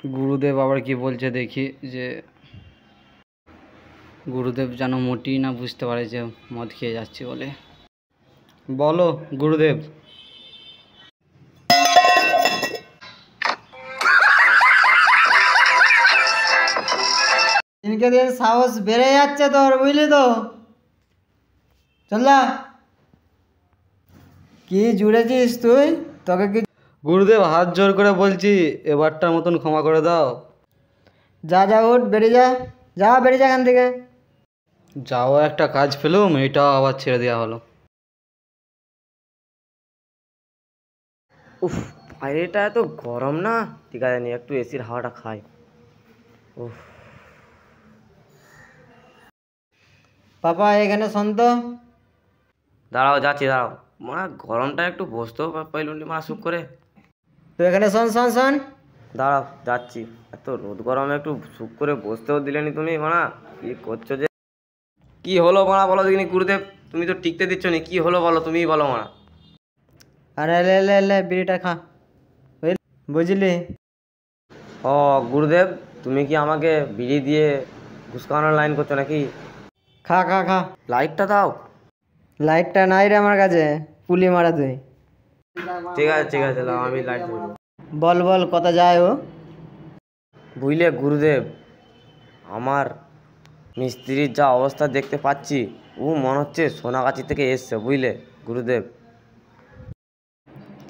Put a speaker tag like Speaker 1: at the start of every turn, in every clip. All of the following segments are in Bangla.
Speaker 1: গুরুদেব আবার কি বলছে দেখি, যে গুরুদেব যেন মোটেই না বুঝতে পারে যে মদ খেয়ে যাচ্ছি বলে। বলো গুরুদেব।
Speaker 2: দিনকে দিন সাহস বেড়ে যাচ্ছে তোর, বুঝলি তো? চল না। কি জুড়েছিস তুই? তোকে কি?
Speaker 1: গুরুদেব হাত জোর করে বলছি, এবারটার মতন ক্ষমা করে দাও।
Speaker 2: যা যা, উঠ, বেরিয়ে যা, যা বেরিয়ে যা এখান থেকে।
Speaker 1: যাও, একটা কাজ পেলুম, এটাও আবার ছেড়ে দেওয়া হলো।
Speaker 3: উফ, বাইরেটা এত গরম না, ঠিক আছে নি একটু এসির হাওয়াটা খাই। উফ,
Speaker 2: পাপা এখানে শোন তো।
Speaker 3: দাঁড়াও যাচ্ছি, দাঁড়াও। মা গরমটা একটু বসতেও পাইলুন মা সুখ করে।
Speaker 2: তুই এখানে শোন শোন শোন।
Speaker 3: দাঁড়াও যাচ্ছি। এত রোদ গরমে একটু সুখ করে বসতেও দিলেনি তুমি মানা, কি করছো যে? কি হলো মানা বলো দেখিনি গুরুদেব, তুমি তো টিকতে দিচ্ছ নি, কি হলো বলো, তুমিই বলো মানা।
Speaker 2: আরে লে লে লে, বিড়িটা খা, বুঝলি?
Speaker 3: ও গুরুদেব, তুমি কি আমাকে বিড়ি দিয়ে ঘুষ খাওয়ানোর লাইন করছো নাকি?
Speaker 2: খা খা খা।
Speaker 3: লাইটটা দাও।
Speaker 2: লাইটটা নাই রে আমার কাছে, পুলি মারা তুই।
Speaker 3: ঠিক আছে ঠিক আছে, দাও আমি লাইট দেবো।
Speaker 2: বল বল, কত যায় ও?
Speaker 3: বুঝলে গুরুদেব, আমার মিস্ত্রির যা অবস্থা দেখতে পাচ্ছি, ও মনে হচ্ছে সোনাগাছি থেকে এসছে, বুঝলে গুরুদেব।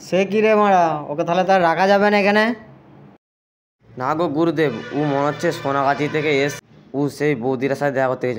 Speaker 2: সে কি রে মারা, ওকে তাহলে তার রাখা যাবে না এখানে?
Speaker 3: না গো গুরুদেব, ও মনে হচ্ছে সোনাগাছি থেকে ও সেই বৌদির সাথে দেখা করতে গেছে।